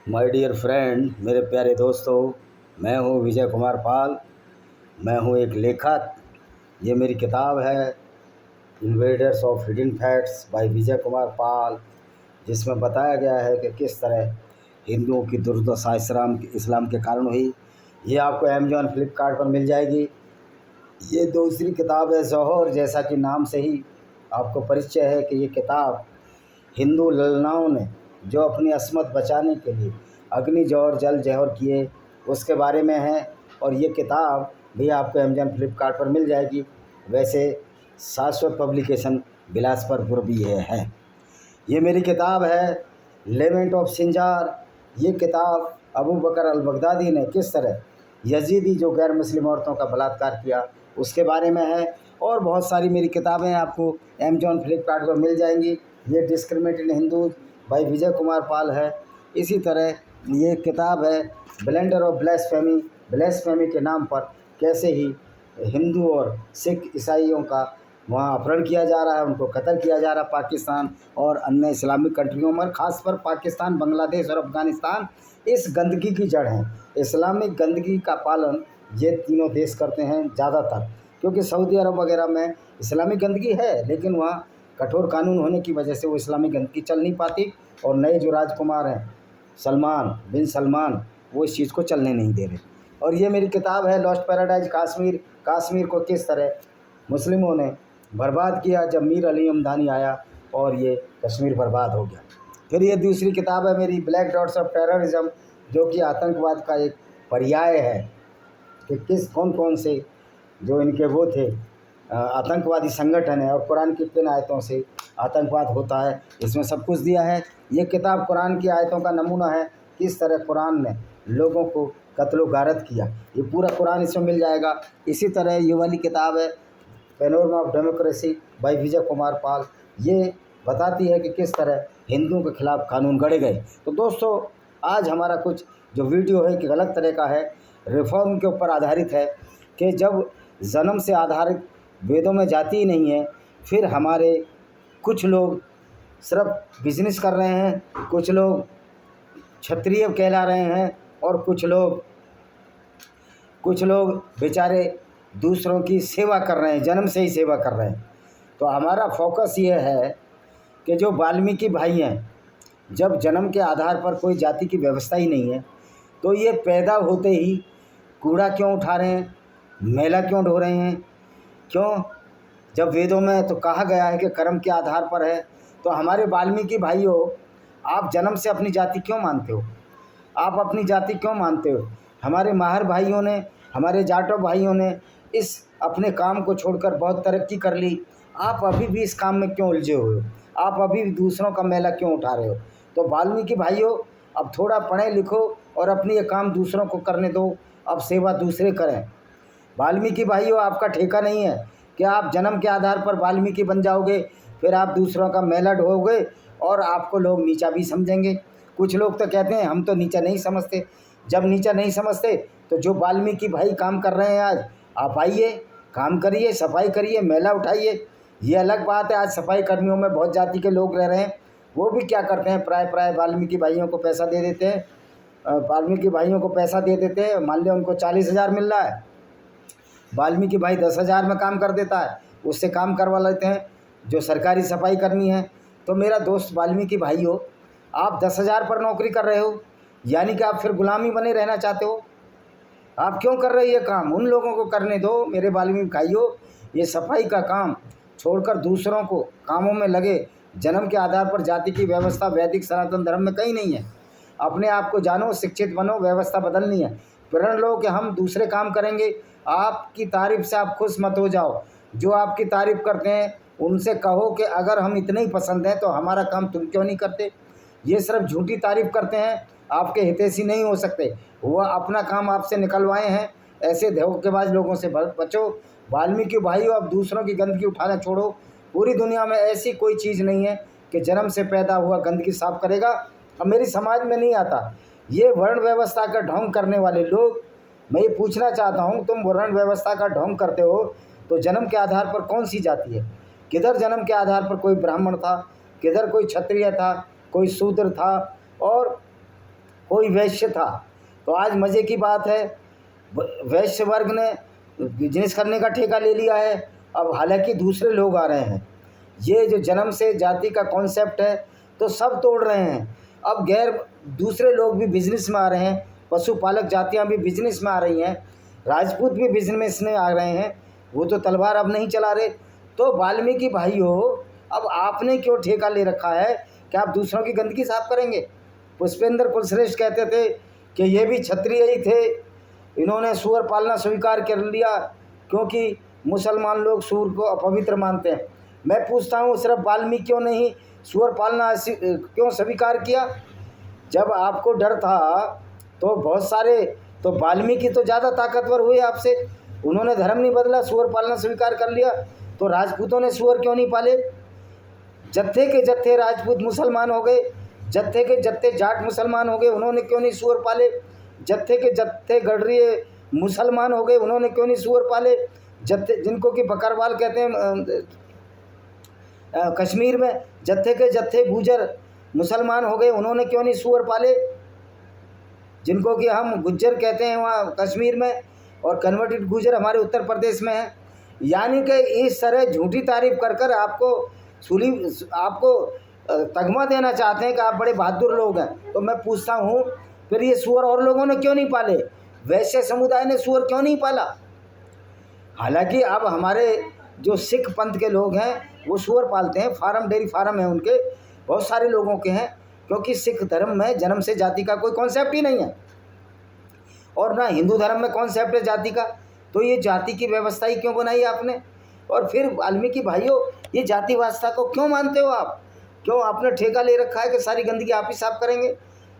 My dear friend, मेरे प्यारे दोस्तों, मैं हूँ विजय कुमार पाल। मैं हूँ एक लेखक। ये मेरी किताब है invaders of hidden facts by Vijay Kumar Pal, जिसमें बताया गया है कि किस तरह हिंदुओं की दुर्दशा इस्लाम के कारण हुई। ये आपको अमेजॉन फ्लिपकार्ट पर मिल जाएगी। ये दूसरी किताब है ज़ोहर। जैसा कि नाम से ही आपको परिचय है कि ये किताब हिंदू ललनाओं ने जो अपनी अस्मत बचाने के लिए अग्नि जौहर जल जौहर किए, उसके बारे में है। और ये किताब भी आपको अमेजॉन फ्लिपकार्ट पर मिल जाएगी। वैसे शाश्वत पब्लिकेशन बिलासपुर भी है। ये मेरी किताब है लेवेंट ऑफ सिंजार। ये किताब अबू बकर अल बगदादी ने किस तरह यजीदी जो गैर मुस्लिम औरतों का बलात्कार किया उसके बारे में है। और बहुत सारी मेरी किताबें आपको अमेजॉन फ्लिपकार्ट पर मिल जाएंगी। ये discriminated Hindus bye Vijay Kumar पाल है। इसी तरह ये किताब है ब्लेंडर ऑफ ब्लेसफेमी के नाम पर कैसे ही हिंदू और सिख ईसाइयों का वहाँ अपहरण किया जा रहा है, उनको कत्ल किया जा रहा है पाकिस्तान और अन्य इस्लामिक कंट्रियों में, खासकर पाकिस्तान, बांग्लादेश और अफ़गानिस्तान इस गंदगी की जड़ हैं। इस्लामिक गंदगी का पालन ये तीनों देश करते हैं ज़्यादातर, क्योंकि सऊदी अरब वगैरह में इस्लामिक गंदगी है, लेकिन वहाँ कठोर कानून होने की वजह से वो इस्लामिक गंदगी चल नहीं पाती। और नए जो राजकुमार हैं सलमान बिन सलमान, वो इस चीज़ को चलने नहीं दे रहे। और ये मेरी किताब है लॉस्ट पैराडाइज कश्मीर को किस तरह मुस्लिमों ने बर्बाद किया जब मीर अली हमदानी आया और ये कश्मीर बर्बाद हो गया। फिर ये दूसरी किताब है मेरी ब्लैक डॉट्स ऑफ टेररिज्म, जो कि आतंकवाद का एक पर्याय है कि कौन कौन से जो इनके वो थे आतंकवादी संगठन है और कुरान की किन आयतों से आतंकवाद होता है, इसमें सब कुछ दिया है। ये किताब कुरान की आयतों का नमूना है, किस तरह कुरान ने लोगों को कत्लो गारत किया। ये पूरा कुरान इसमें मिल जाएगा। इसी तरह ये वाली किताब है panorama of democracy bye Vijay Kumar पाल। ये बताती है कि किस तरह हिंदुओं के खिलाफ कानून गढ़े गए। तो दोस्तों, आज हमारा कुछ जो वीडियो है कि अलग तरह का है, रिफॉर्म के ऊपर आधारित है कि जब जन्म से आधारित वेदों में जाती ही नहीं है, फिर हमारे कुछ लोग सिर्फ बिजनेस कर रहे हैं, कुछ लोग क्षत्रिय कहला रहे हैं और कुछ लोग बेचारे दूसरों की सेवा कर रहे हैं, जन्म से ही सेवा कर रहे हैं। तो हमारा फोकस ये है कि जो वाल्मीकि भाई हैं, जब जन्म के आधार पर कोई जाति की व्यवस्था ही नहीं है, तो ये पैदा होते ही कूड़ा क्यों उठा रहे हैं, मैला क्यों ढो रहे हैं, क्यों? जब वेदों में तो कहा गया है कि कर्म के आधार पर है। तो हमारे वाल्मीकि भाइयों, आप जन्म से अपनी जाति क्यों मानते हो? आप अपनी जाति क्यों मानते हो? हमारे माहर भाइयों ने, हमारे जाटो भाइयों ने इस अपने काम को छोड़कर बहुत तरक्की कर ली। आप अभी भी इस काम में क्यों उलझे हुए हो? आप अभी भी दूसरों का मैला क्यों उठा रहे हो? तो वाल्मीकि भाइयों, अब थोड़ा पढ़े लिखो और अपनी ये काम दूसरों को करने दो। अब सेवा दूसरे करें। वाल्मीकि भाइयों, आपका ठेका नहीं है कि आप जन्म के आधार पर वाल्मीकि बन जाओगे, फिर आप दूसरों का मैला ढोओगे और आपको लोग नीचा भी समझेंगे। कुछ लोग तो कहते हैं हम तो नीचा नहीं समझते। जब नीचा नहीं समझते तो जो वाल्मीकि भाई काम कर रहे हैं आज, आप आइए, काम करिए, सफाई करिए, मैला उठाइए। ये अलग बात है, आज सफाई कर्मियों में बहुत जाति के लोग रह रहे हैं, वो भी क्या करते हैं, प्राय वाल्मीकि भाइयों को पैसा दे देते हैं। वाल्मीकि भाइयों को पैसा दे देते हैं, मान लिया उनको 40,000 मिल रहा है, वाल्मीकि भाई 10,000 में काम कर देता है, उससे काम करवा लेते हैं जो सरकारी सफाई कर्मी है। तो मेरा दोस्त वाल्मीकि भाइयों, आप 10,000 पर नौकरी कर रहे हो, यानी कि आप फिर गुलामी बने रहना चाहते हो। आप क्यों कर रहे हो ये काम? उन लोगों को करने दो। मेरे वाल्मीकि भाइयों, ये सफाई का काम छोड़कर दूसरों को कामों में लगे। जन्म के आधार पर जाति की व्यवस्था वैदिक सनातन धर्म में कहीं नहीं है। अपने आप को जानो, शिक्षित बनो, व्यवस्था बदलनी है। प्रण लो कि हम दूसरे काम करेंगे। आपकी तारीफ से आप खुश मत हो जाओ। जो आपकी तारीफ करते हैं उनसे कहो कि अगर हम इतने ही पसंद हैं तो हमारा काम तुम क्यों नहीं करते? ये सिर्फ झूठी तारीफ करते हैं, आपके हितैषी नहीं हो सकते। वह अपना काम आपसे निकलवाए हैं। ऐसे धोखेबाज लोगों से बचो। वाल्मीकि भाइयों, अब दूसरों की गंदगी उठाना छोड़ो। पूरी दुनिया में ऐसी कोई चीज़ नहीं है कि जन्म से पैदा हुआ गंदगी साफ करेगा। अब मेरी समाज में नहीं आता। ये वर्ण व्यवस्था का ढोंग करने वाले लोग, मैं ये पूछना चाहता हूँ, तुम वर्ण व्यवस्था का ढोंग करते हो तो जन्म के आधार पर कौन सी जाति है? किधर जन्म के आधार पर कोई ब्राह्मण था, किधर कोई क्षत्रिय था, कोई शूद्र था और कोई वैश्य था। तो आज मज़े की बात है, वैश्य वर्ग ने बिजनेस करने का ठेका ले लिया है। अब हालांकि दूसरे लोग आ रहे हैं, ये जो जन्म से जाति का कॉन्सेप्ट है तो सब तोड़ रहे हैं। अब गैर दूसरे लोग भी बिजनेस में आ रहे हैं, पशुपालक जातियां भी बिजनेस में आ रही हैं, राजपूत भी बिजनेस में आ रहे हैं, वो तो तलवार अब नहीं चला रहे। तो वाल्मीकि भाइयों, अब आपने क्यों ठेका ले रखा है कि आप दूसरों की गंदगी साफ करेंगे? पुष्पेंद्र कुलश्रेष्ठ कहते थे कि ये भी क्षत्रिय ही थे, इन्होंने सूअर पालना स्वीकार कर लिया क्योंकि मुसलमान लोग सूअर को अपवित्र मानते हैं। मैं पूछता हूँ, सिर्फ वाल्मीकियों ने ही सूअर पालना क्यों स्वीकार किया? जब आपको डर था तो बहुत सारे, तो वाल्मीकि तो ज़्यादा ताकतवर हुए आपसे, उन्होंने धर्म नहीं बदला, सूअर पालना स्वीकार कर लिया। तो राजपूतों ने सूअर क्यों नहीं पाले? जत्थे के जत्थे राजपूत मुसलमान हो गए, जत्थे के जत्थे जाट मुसलमान हो गए, उन्होंने क्यों नहीं सूअर पाले? जत्थे के जत्थे गडरिये मुसलमान हो गए, उन्होंने क्यों नहीं सूअर पाले? जत्थे जिनको कि बकरवाल कहते हैं कश्मीर में, जत्थे के जत्थे गुजर मुसलमान हो गए, उन्होंने क्यों नहीं सूअर पाले? जिनको कि हम गुज्जर कहते हैं वहाँ कश्मीर में, और कन्वर्टेड गुजर हमारे उत्तर प्रदेश में है। यानी कि इस तरह झूठी तारीफ कर कर आपको तगमा देना चाहते हैं कि आप बड़े बहादुर लोग हैं। तो मैं पूछता हूँ, फिर ये सूअर और लोगों ने क्यों नहीं पाले? वैश्य समुदाय ने सूअर क्यों नहीं पाला? हालांकि अब हमारे जो सिख पंथ के लोग हैं वो सूअर पालते हैं, फार्म डेयरी फार्म है उनके, बहुत सारे लोगों के हैं, क्योंकि सिख धर्म में जन्म से जाति का कोई कॉन्सेप्ट ही नहीं है, और ना हिंदू धर्म में कॉन्सेप्ट है जाति का। तो ये जाति की व्यवस्था ही क्यों बनाई आपने? और फिर वाल्मीकि भाइयों, ये जाति व्यवस्था को क्यों मानते हो आप? क्यों आपने ठेका ले रखा है कि सारी गंदगी आप ही साफ करेंगे?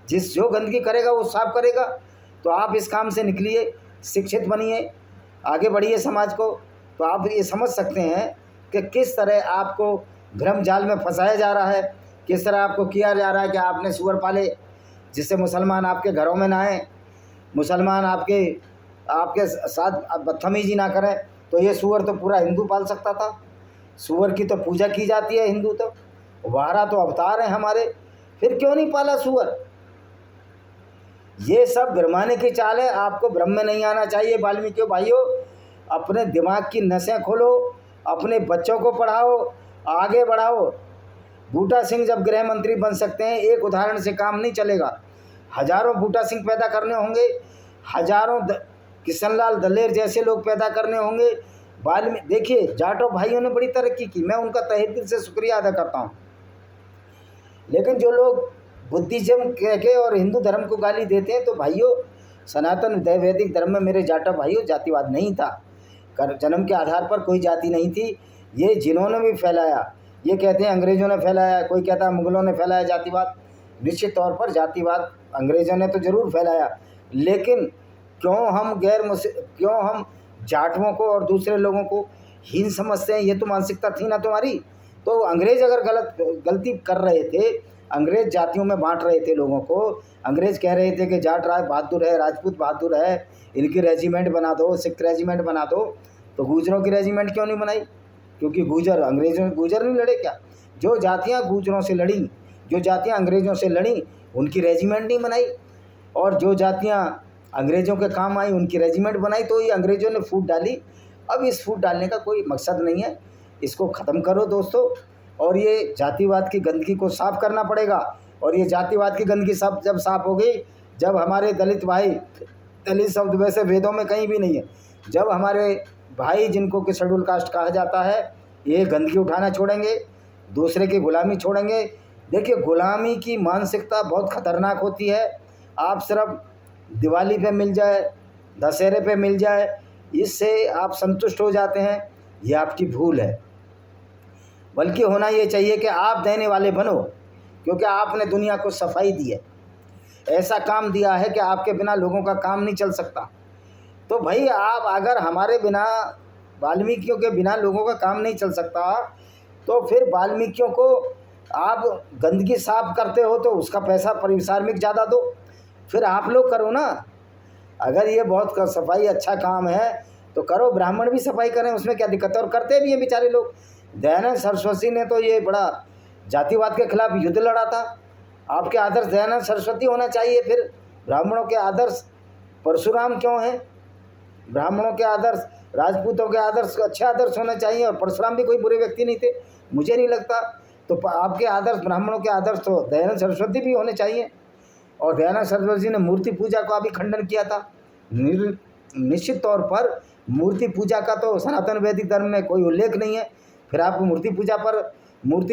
जो गंदगी करेगा वो साफ करेगा। तो आप इस काम से निकलिए, शिक्षित बनिए, आगे बढ़िए समाज को। तो आप ये समझ सकते हैं कि किस तरह आपको भ्रम जाल में फंसाया जा रहा है, किस तरह आपको किया जा रहा है कि आपने सूअर पाले जिससे मुसलमान आपके घरों में ना आए, मुसलमान आपके साथ बदतमीजी ना करें। तो ये सूअर तो पूरा हिंदू पाल सकता था, सूअर की तो पूजा की जाती है हिंदू, तो वारा तो अवतार हैं हमारे, फिर क्यों नहीं पाला सूअर? ये सब भ्रमाने की चाल है, आपको भ्रम में नहीं आना चाहिए। वाल्मीकि भाइयों, अपने दिमाग की नसें खोलो, अपने बच्चों को पढ़ाओ, आगे बढ़ाओ। बूटा सिंह जब गृह मंत्री बन सकते हैं, एक उदाहरण से काम नहीं चलेगा, हजारों बूटा सिंह पैदा करने होंगे, हजारों किशनलाल दलेर जैसे लोग पैदा करने होंगे। देखिए, जाटों भाइयों ने बड़ी तरक्की की, मैं उनका तहे दिल से शुक्रिया अदा करता हूँ। लेकिन जो लोग बुद्धिज्म कह के और हिंदू धर्म को गाली देते हैं, तो भाइयों, सनातन वैदिक धर्म में मेरे जाटा भाइयों जातिवाद नहीं था, जन्म के आधार पर कोई जाति नहीं थी। ये जिन्होंने भी फैलाया, ये कहते हैं अंग्रेज़ों ने फैलाया, कोई कहता है मुग़लों ने फैलाया जातिवाद। निश्चित तौर पर जातिवाद अंग्रेज़ों ने तो ज़रूर फैलाया, लेकिन क्यों हम जाटवों को और दूसरे लोगों को हीन समझते हैं? ये तो मानसिकता थी ना तुम्हारी। तो अंग्रेज़ अगर गलती कर रहे थे, अंग्रेज़ जातियों में बांट रहे थे लोगों को, अंग्रेज़ कह रहे थे कि जाट बहादुर है, राजपूत बहादुर है, इनकी रेजिमेंट बना दो, सिख रेजिमेंट बना दो, तो गूजरों की रेजिमेंट क्यों नहीं बनाई? क्योंकि गूजर नहीं लड़े क्या? जो जातियाँ गूजरों से लड़ी, जो जातियाँ अंग्रेज़ों से लड़ी, उनकी रेजिमेंट नहीं बनाई, और जो जातियाँ अंग्रेज़ों के काम आई उनकी रेजिमेंट बनाई। तो ये अंग्रेज़ों ने फूट डाली। अब इस फूट डालने का कोई मकसद नहीं है, इसको ख़त्म करो दोस्तों, और ये जातिवाद की गंदगी को साफ़ करना पड़ेगा। और ये जातिवाद की गंदगी सब जब साफ़ हो गई, जब हमारे दलित भाई, दलित शब्द वैसे वेदों में कहीं भी नहीं है, जब हमारे भाई जिनको कि शेड्यूल कास्ट कहा जाता है, ये गंदगी उठाना छोड़ेंगे, दूसरे की गुलामी छोड़ेंगे। देखिए, गुलामी की मानसिकता बहुत ख़तरनाक होती है। आप सिर्फ दिवाली पे मिल जाए, दशहरे पे मिल जाए, इससे आप संतुष्ट हो जाते हैं, ये आपकी भूल है। बल्कि होना ये चाहिए कि आप देने वाले बनो, क्योंकि आपने दुनिया को सफाई दी है, ऐसा काम दिया है कि आपके बिना लोगों का काम नहीं चल सकता। तो भाई, आप अगर हमारे बिना, वाल्मीकियों के बिना लोगों का काम नहीं चल सकता, तो फिर वाल्मीकियों को आप गंदगी साफ करते हो तो उसका पैसा परिश्रमिक ज़्यादा दो, फिर आप लोग करो ना। अगर ये बहुत सफाई अच्छा काम है तो करो, ब्राह्मण भी सफाई करें, उसमें क्या दिक्कत है? और करते भी हैं बेचारे लोग। दयानंद सरस्वती ने तो ये बड़ा जातिवाद के खिलाफ युद्ध लड़ा था। आपके आदर्श दयानंद सरस्वती होना चाहिए फिर। ब्राह्मणों के आदर्श परशुराम क्यों हैं? ब्राह्मणों के आदर्श, राजपूतों के आदर्श अच्छे आदर्श होने चाहिए, और परशुराम भी कोई बुरे व्यक्ति नहीं थे, मुझे नहीं लगता। तो आपके आदर्श, ब्राह्मणों के आदर्श तो दयानंद सरस्वती भी होने चाहिए। और दयानंद सरस्वती जी ने मूर्ति पूजा का भी खंडन किया था। निश्चित तौर पर मूर्ति पूजा का तो सनातन वैदिक धर्म में कोई उल्लेख नहीं है। फिर आप मूर्ति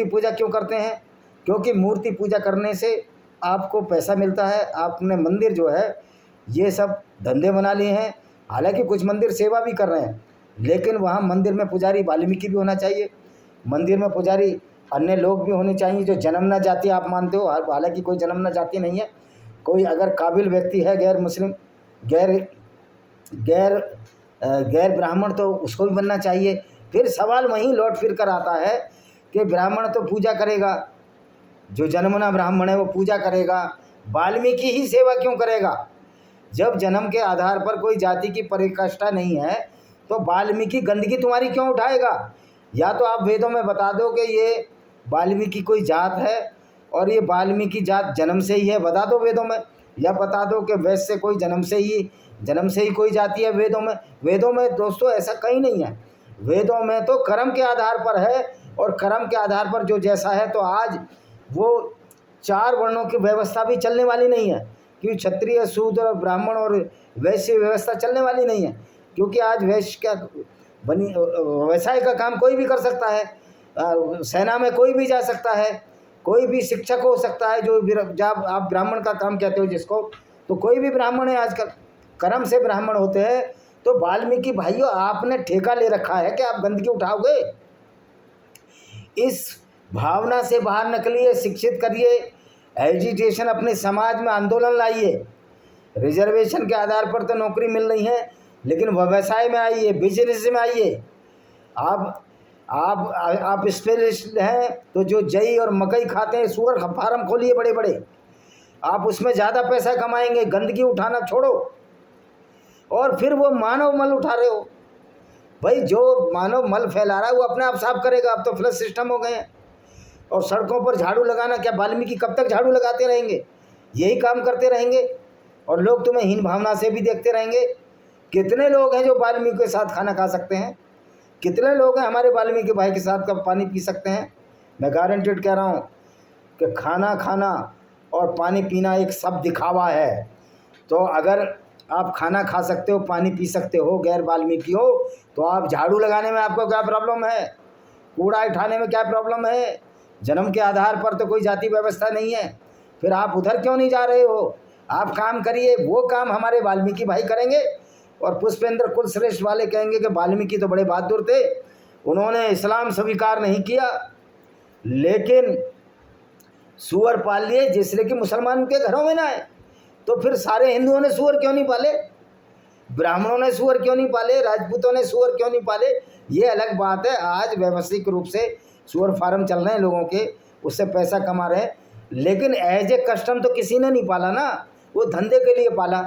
पूजा क्यों करते हैं? क्योंकि मूर्ति पूजा करने से आपको पैसा मिलता है। आपने मंदिर जो है ये सब धंधे बना लिए हैं। हालांकि कुछ मंदिर सेवा भी कर रहे हैं, लेकिन वहाँ मंदिर में पुजारी वाल्मीकि भी होना चाहिए, मंदिर में पुजारी अन्य लोग भी होने चाहिए जो जन्मना जाति आप मानते हो। हालांकि कोई जन्मना जाति नहीं है, कोई अगर काबिल व्यक्ति है, गैर मुस्लिम, गैर ब्राह्मण, तो उसको भी बनना चाहिए। फिर सवाल वहीं लौट फिर कर आता है कि ब्राह्मण तो पूजा करेगा, जो जन्मना ब्राह्मण है वो पूजा करेगा, वाल्मीकि ही सेवा क्यों करेगा? जब जन्म के आधार पर कोई जाति की परिकाष्ठा नहीं है तो वाल्मीकि गंदगी तुम्हारी क्यों उठाएगा? या तो आप वेदों में बता दो कि ये वाल्मीकि कोई जात है और ये वाल्मीकि जात जन्म से ही है, बता दो वेदों में। या बता दो कि वैश्य कोई जन्म से ही कोई जाति है वेदों में दोस्तों ऐसा कहीं नहीं है। वेदों में तो कर्म के आधार पर है, और कर्म के आधार पर जो जैसा है, तो आज वो 4 वर्णों की व्यवस्था भी चलने वाली नहीं है, क्योंकि क्षत्रिय, शूद्र, ब्राह्मण और वैश्य व्यवस्था चलने वाली नहीं है। क्योंकि आज वैश्य का व्यवसाय का काम कोई भी कर सकता है, सेना में कोई भी जा सकता है, कोई भी शिक्षक हो सकता है, जो जब आप ब्राह्मण का काम कहते हो जिसको, तो कोई भी ब्राह्मण है आजकल, कर्म से ब्राह्मण होते हैं। तो वाल्मीकि भाइयों, आपने ठेका ले रखा है कि आप गंदगी उठाओगे। इस भावना से बाहर निकलिए, शिक्षित करिए, एजुटेशन अपने समाज में आंदोलन लाइए। रिजर्वेशन के आधार पर तो नौकरी मिल रही है, लेकिन व्यवसाय में आइए, बिजनेस में आइए। आप स्पेशलिस्ट हैं तो जो जई और मकई खाते हैं, सुअर फार्म खोलिए बड़े बड़े, आप उसमें ज़्यादा पैसा कमाएंगे। गंदगी उठाना छोड़ो। और फिर वो मानव मल उठा रहे हो भाई, जो मानव मल फैला रहा है वो अपने आप साफ करेगा। अब तो फ्लश सिस्टम हो गए हैं। और सड़कों पर झाड़ू लगाना, क्या वाल्मीकि कब तक झाड़ू लगाते रहेंगे? यही काम करते रहेंगे और लोग तुम्हें हीन भावना से भी देखते रहेंगे। कितने लोग हैं जो वाल्मीकि के साथ खाना खा सकते हैं? कितने लोग हैं हमारे वाल्मीकि भाई के साथ कब पानी पी सकते हैं? मैं गारंटेड कह रहा हूँ कि खाना खाना और पानी पीना एक सब दिखावा है। तो अगर आप खाना खा सकते हो, पानी पी सकते हो, गैर वाल्मीकि हो, तो आप झाड़ू लगाने में आपको क्या प्रॉब्लम है? कूड़ा उठाने में क्या प्रॉब्लम है? जन्म के आधार पर तो कोई जाति व्यवस्था नहीं है। फिर आप उधर क्यों नहीं जा रहे हो? आप काम करिए, वो काम हमारे वाल्मीकि भाई करेंगे। और पुष्पेंद्र कुलश्रेष्ठ वाले कहेंगे कि वाल्मीकि तो बड़े बहादुर थे, उन्होंने इस्लाम स्वीकार नहीं किया, लेकिन सूअर पाल लिए जिससे कि मुसलमान के घरों में ना आए। तो फिर सारे हिंदुओं ने सूअर क्यों नहीं पाले? ब्राह्मणों ने सूअर क्यों नहीं पाले? राजपूतों ने सूअर क्यों नहीं पाले? ये अलग बात है। आज व्यवस्थित रूप से सूअर फार्म चल रहे हैं लोगों के, उससे पैसा कमा रहे हैं, लेकिन एज ए कस्टम तो किसी ने नहीं पाला ना, वो धंधे के लिए पाला।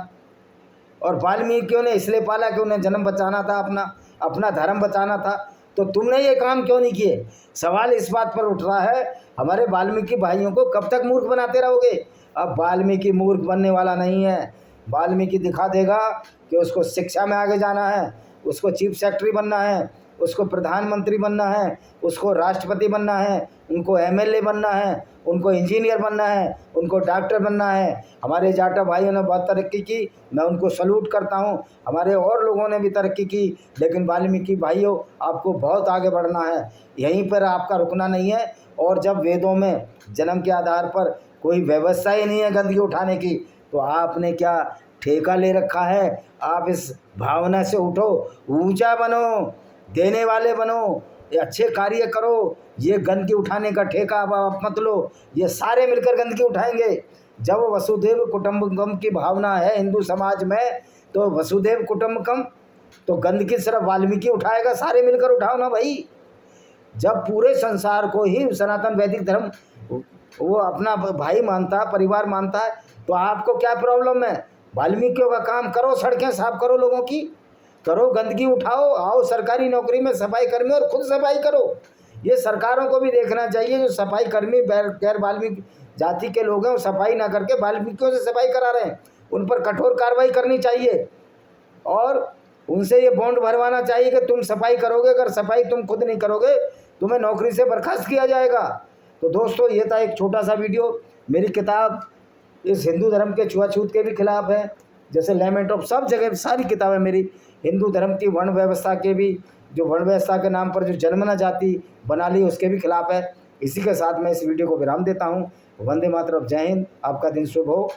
और वाल्मीकियों ने इसलिए पाला कि उन्हें जन्म बचाना था, अपना धर्म बचाना था। तो तुमने ये काम क्यों नहीं किए? सवाल इस बात पर उठ रहा है, हमारे वाल्मीकि भाइयों को कब तक मूर्ख बनाते रहोगे? अब वाल्मीकि मूर्ख बनने वाला नहीं है। वाल्मीकि दिखा देगा कि उसको शिक्षा में आगे जाना है, उसको चीफ सेक्रेटरी बनना है, उसको प्रधानमंत्री बनना है, उसको राष्ट्रपति बनना है, उनको एमएलए बनना है, उनको इंजीनियर बनना है, उनको डॉक्टर बनना है। हमारे जाटा भाइयों ने बहुत तरक्की की, मैं उनको सल्यूट करता हूँ। हमारे और लोगों ने भी तरक्की की, लेकिन वाल्मीकि भाइयों, आपको बहुत आगे बढ़ना है, यहीं पर आपका रुकना नहीं है। और जब वेदों में जन्म के आधार पर कोई व्यवस्था ही नहीं है गंदगी उठाने की, तो आपने क्या ठेका ले रखा है? आप इस भावना से उठो, ऊंचा बनो, देने वाले बनो, ये अच्छे कार्य करो। ये गंदगी उठाने का ठेका अब आप मत लो, ये सारे मिलकर गंदगी उठाएंगे। जब वसुधैव कुटुंबकम की भावना है हिंदू समाज में, तो वसुधैव कुटुंबकम, तो गंदगी सिर्फ वाल्मीकि उठाएगा, सारे मिलकर उठाओ ना भाई। जब पूरे संसार को ही सनातन वैदिक धर्म वो अपना भाई मानता है, परिवार मानता है, तो आपको क्या प्रॉब्लम है? वाल्मीकियों का काम करो, सड़कें साफ करो, लोगों की करो, गंदगी उठाओ, आओ सरकारी नौकरी में सफाई कर्मी और खुद सफाई करो। ये सरकारों को भी देखना चाहिए, जो सफाई कर्मी गैर वाल्मीकि जाति के लोग हैं वो सफाई ना करके वाल्मीकियों से सफाई करा रहे हैं। उन पर कठोर कार्रवाई करनी चाहिए और उनसे ये बॉन्ड भरवाना चाहिए कि तुम सफाई करोगे, अगर सफाई तुम खुद नहीं करोगे तुम्हें नौकरी से बर्खास्त किया जाएगा। तो दोस्तों ये था एक छोटा सा वीडियो। मेरी किताब इस हिंदू धर्म के छुआछूत के भी खिलाफ है, जैसे लैमेंट ऑफ, सब जगह सारी किताबें मेरी हिंदू धर्म की वर्ण व्यवस्था के भी, जो वर्ण व्यवस्था के नाम पर जो जन्मना जाति बना ली उसके भी खिलाफ है। इसी के साथ मैं इस वीडियो को विराम देता हूँ। वंदे मातरम, जय हिंद, आपका दिन शुभ हो।